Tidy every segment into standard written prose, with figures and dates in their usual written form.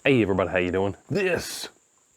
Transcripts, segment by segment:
Hey everybody, how you doing? This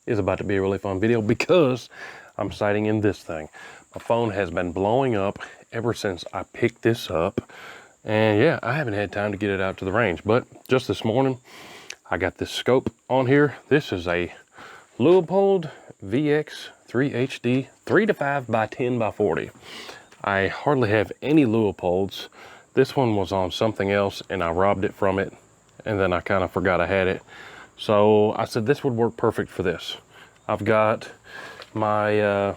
is about to be a really fun video because I'm sighting in this thing. My phone has been blowing up ever since I picked this up. And yeah, I haven't had time to get it out to the range. But just this morning, I got this scope on here. This is a Leupold VX 3HD 3-5 by 10 by 40. I hardly have any Leupolds. This one was on something else and I robbed it from it. And then I kind of forgot I had it. So I said this would work perfect for this. I've got my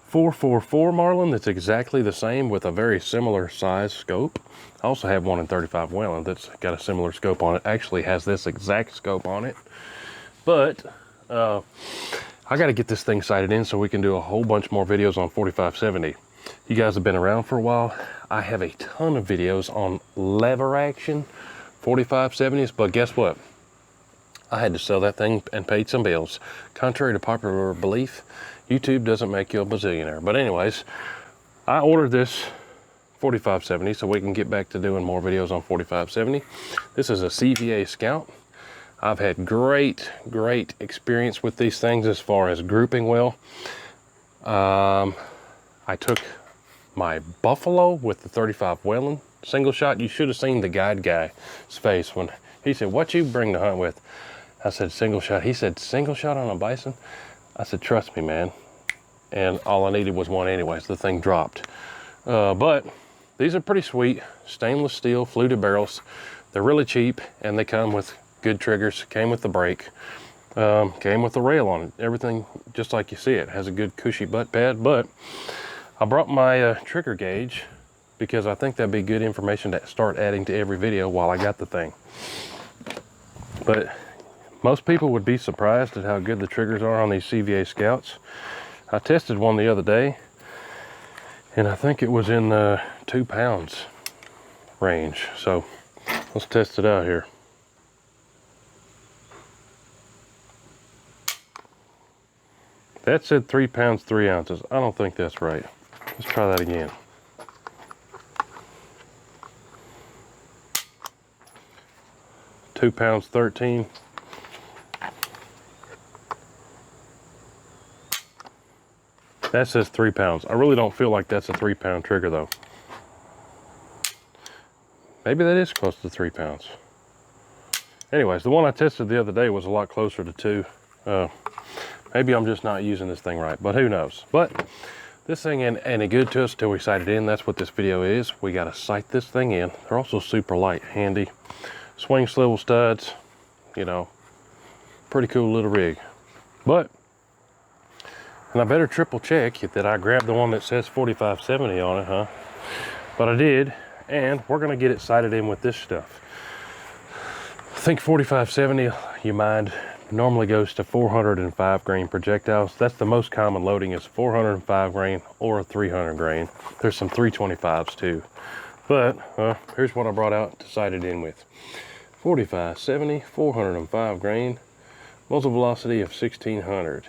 444 Marlin that's exactly the same with a very similar size scope. I also have one in 35 Whelen that's got a similar scope on it. Actually has this exact scope on it. But I got to get this thing sighted in so we can do a whole bunch more videos on 4570. You guys have been around for a while. I have a ton of videos on lever action 4570s, but guess what? I had to sell that thing and paid some bills. Contrary to popular belief, YouTube doesn't make you a bazillionaire. But anyways, I ordered this 4570 so we can get back to doing more videos on 4570. This is a CVA Scout. I've had great experience with these things as far as grouping well. I took my Buffalo with the 35 Whelen single shot. You should have seen the guide guy's face when he said, "What you bring to hunt with?" I said, "Single shot." He said, "Single shot on a bison?" I said, "Trust me, man." And all I needed was one anyways. The thing dropped. But these are pretty sweet. Stainless steel, fluted barrels. They're really cheap, and they come with good triggers. Came with the brake. Came with the rail on it. Everything just like you see it. Has a good cushy butt pad. But I brought my trigger gauge because I think that'd be good information to start adding to every video while I got the thing. But most people would be surprised at how good the triggers are on these CVA Scouts. I tested one the other day, and I think it was in 2 pounds range. So let's test it out here. That said 3 pounds 3 ounces. I don't think that's right. Let's try that again. £2 13. That says 3 pounds. I really don't feel like that's a 3 pound trigger though. Maybe that is close to 3 pounds. Anyways, the one I tested the other day was a lot closer to 2. Maybe I'm just not using this thing right, but who knows. But this thing ain't any good to us till we sight it in. That's what this video is. We got to sight this thing in. They're also super light, handy. Swing swivel studs, you know, pretty cool little rig. But, and I better triple check that I grabbed the one that says 4570 on it, huh? But I did, and we're gonna get it sighted in with this stuff. I think 4570, you mind, normally goes to 405 grain projectiles. That's the most common loading is 405 grain or a 300 grain. There's some 325s too. But here's what I brought out to sight it in with. 4570, 405 grain, muzzle velocity of 1600.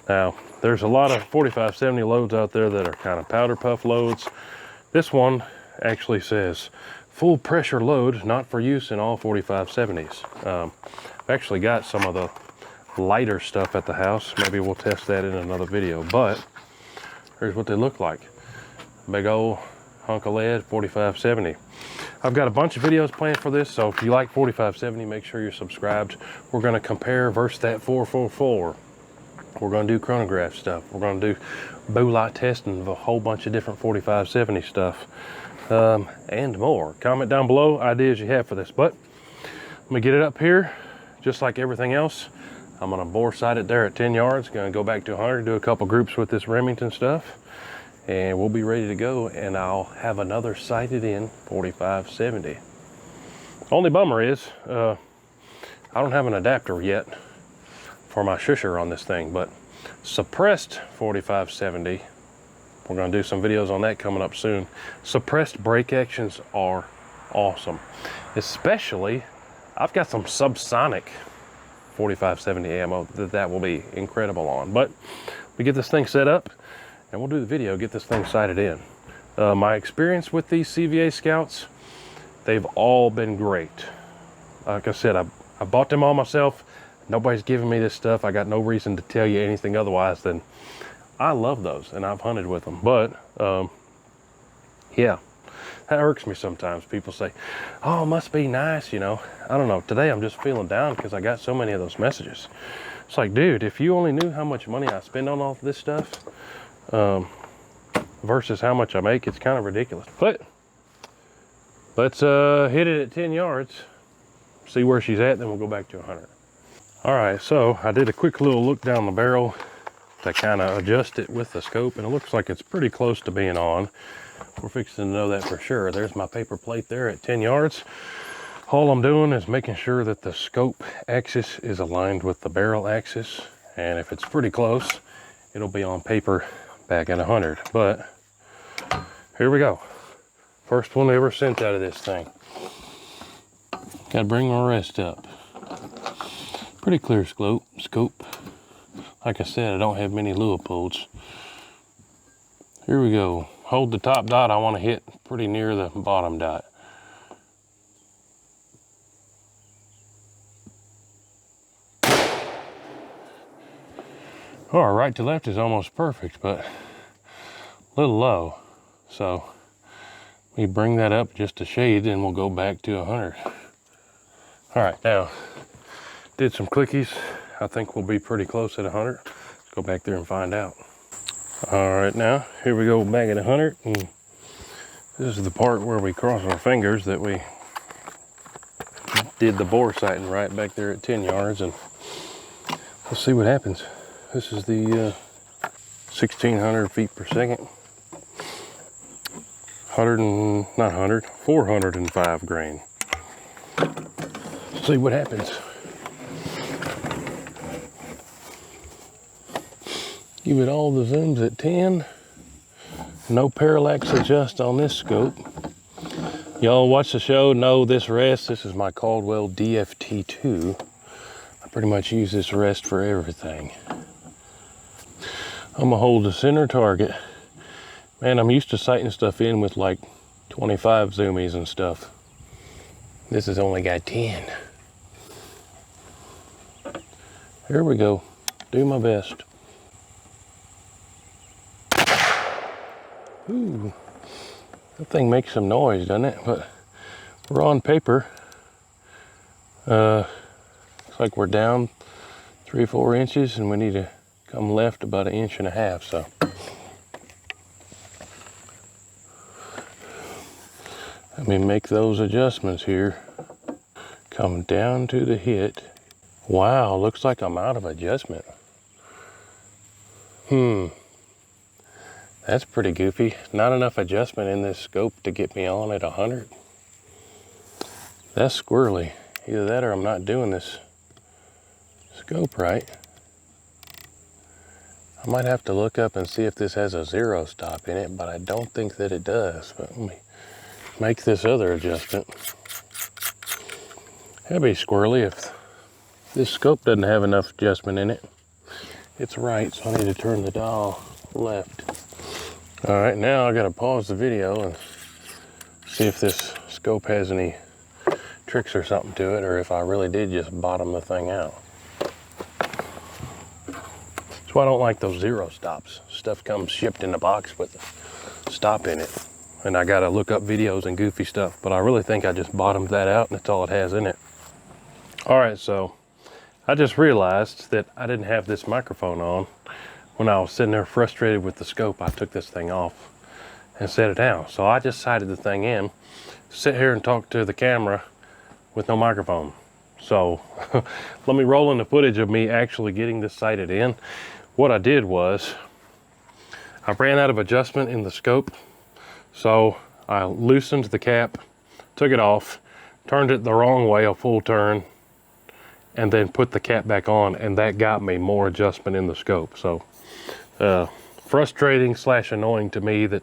Now, there's a lot of 4570 loads out there that are kind of powder puff loads. This one actually says full pressure load, not for use in all 4570s. I've actually got some of the lighter stuff at the house. Maybe we'll test that in another video, but here's what they look like. Big old hunk of lead, 4570. I've got a bunch of videos planned for this, so if you like 4570, make sure you're subscribed. We're gonna compare versus that 444. We're gonna do chronograph stuff. We're gonna do bow light testing of a whole bunch of different 4570 stuff, and more. Comment down below ideas you have for this, but let me get it up here, just like everything else. I'm gonna bore sight it there at 10 yards, gonna go back to 100, do a couple groups with this Remington stuff, and we'll be ready to go, and I'll have another sighted in 4570. Only bummer is, I don't have an adapter yet for my shusher on this thing, but suppressed 4570, we're gonna do some videos on that coming up soon. Suppressed break actions are awesome. Especially, I've got some subsonic 4570 ammo that will be incredible on. But we get this thing set up and we'll do the video, get this thing sighted in. My experience with these CVA Scouts, they've all been great. Like I said, I bought them all myself. Nobody's giving me this stuff. I got no reason to tell you anything otherwise than I love those and I've hunted with them. But yeah, that irks me sometimes. People say, oh, it must be nice, you know. I don't know. Today I'm just feeling down because I got so many of those messages. It's like, dude, if you only knew how much money I spend on all this stuff versus how much I make, it's kind of ridiculous. But let's hit it at 10 yards, see where she's at, then we'll go back to 100. All right, so I did a quick little look down the barrel to kind of adjust it with the scope, and it looks like it's pretty close to being on. We're fixing to know that for sure. There's my paper plate there at 10 yards. All I'm doing is making sure that the scope axis is aligned with the barrel axis, and if it's pretty close, it'll be on paper back at 100. But here we go. First one ever sent out of this thing. Gotta bring my rest up. Pretty clear scope. Like I said, I don't have many lure pulls. Here we go. Hold the top dot. I want to hit pretty near the bottom dot. All right, right to left is almost perfect, but a little low. So we bring that up just a shade and we'll go back to 100. All right, now did some clickies. I think we'll be pretty close at 100. Let's go back there and find out. All right, now here we go back at 100, and this is the part where we cross our fingers that we did the bore sighting right back there at 10 yards, and let's see what happens. This is the 1600 feet per second, 405 grain. Let's see what happens. Give it all the zooms at 10. No parallax adjust on this scope. Y'all watch the show, know this rest. This is my Caldwell DFT2. I pretty much use this rest for everything. I'm gonna hold the center target. Man, I'm used to sighting stuff in with like 25 zoomies and stuff. This has only got 10. Here we go. Do my best. Ooh, that thing makes some noise, doesn't it? But we're on paper. Looks like we're down 3-4 inches, and we need to come left about 1.5 inches. So let me make those adjustments here. Come down to the hit. Wow, looks like I'm out of adjustment. That's pretty goofy. Not enough adjustment in this scope to get me on at 100. That's squirrely. Either that or I'm not doing this scope right. I might have to look up and see if this has a 0 stop in it, but I don't think that it does. But let me make this other adjustment. That'd be squirrely if this scope doesn't have enough adjustment in it. It's right, so I need to turn the dial left. All right, now I gotta pause the video and see if this scope has any tricks or something to it, or if I really did just bottom the thing out. That's why I don't like those 0 stops. Stuff comes shipped in the box with a stop in it, and I gotta look up videos and goofy stuff, but I really think I just bottomed that out and that's all it has in it. All right, so I just realized that I didn't have this microphone on. When I was sitting there frustrated with the scope, I took this thing off and set it down. So I just sighted the thing in, sit here and talk to the camera with no microphone. So let me roll in the footage of me actually getting this sighted in. What I did was I ran out of adjustment in the scope. So I loosened the cap, took it off, turned it the wrong way, a full turn, and then put the cap back on, and that got me more adjustment in the scope. So frustrating / annoying to me that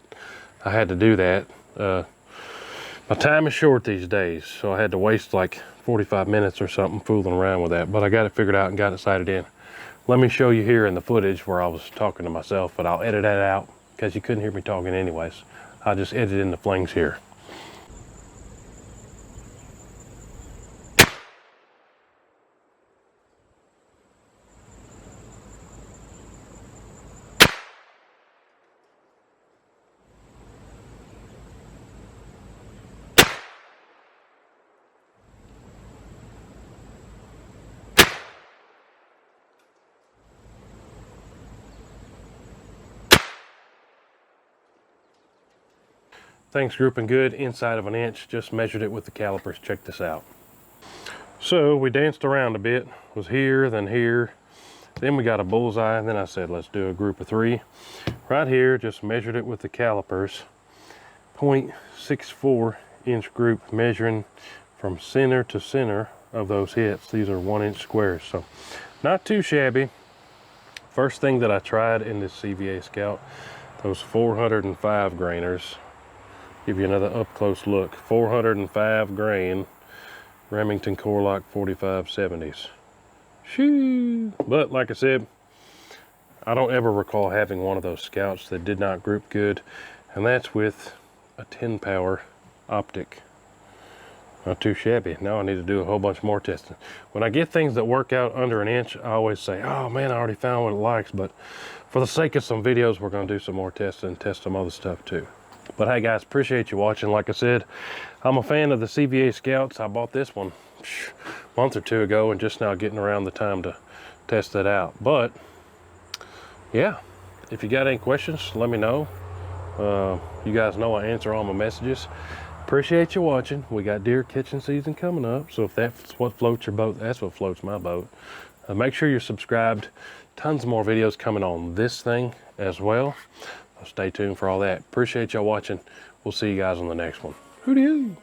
I had to do that. My time is short these days, so I had to waste like 45 minutes or something fooling around with that, but I got it figured out and got it sighted in. Let me show you here in the footage where I was talking to myself, but I'll edit that out because you couldn't hear me talking anyways. I'll just edit in the flings here. Things grouping good inside of an inch. Just measured it with the calipers. Check this out. So we danced around a bit. Was here, then here. Then we got a bullseye, and then I said, let's do a group of 3. Right here, just measured it with the calipers. 0.64 inch group, measuring from center to center of those hits. These are 1 inch squares, so not too shabby. First thing that I tried in this CVA Scout, those 405 grainers. Give you another up close look. 405 grain Remington Core-Lock 4570s. Shoo! But like I said, I don't ever recall having one of those Scouts that did not group good, and that's with a 10 power optic. Not too shabby. Now I need to do a whole bunch more testing. When I get things that work out under an inch, I always say, oh man, I already found what it likes. But for the sake of some videos, we're going to do some more testing and test some other stuff too. But hey guys, appreciate you watching. Like I said, I'm a fan of the CVA Scouts. I bought this one a month or 2 ago and just now getting around the time to test it out. But yeah, if you got any questions, let me know. You guys know I answer all my messages. Appreciate you watching. We got deer catching season coming up, so if that's what floats your boat, that's what floats my boat. Make sure you're subscribed. Tons more videos coming on this thing as well. So stay tuned for all that. Appreciate y'all watching. We'll see you guys on the next one. Hootie-hoo!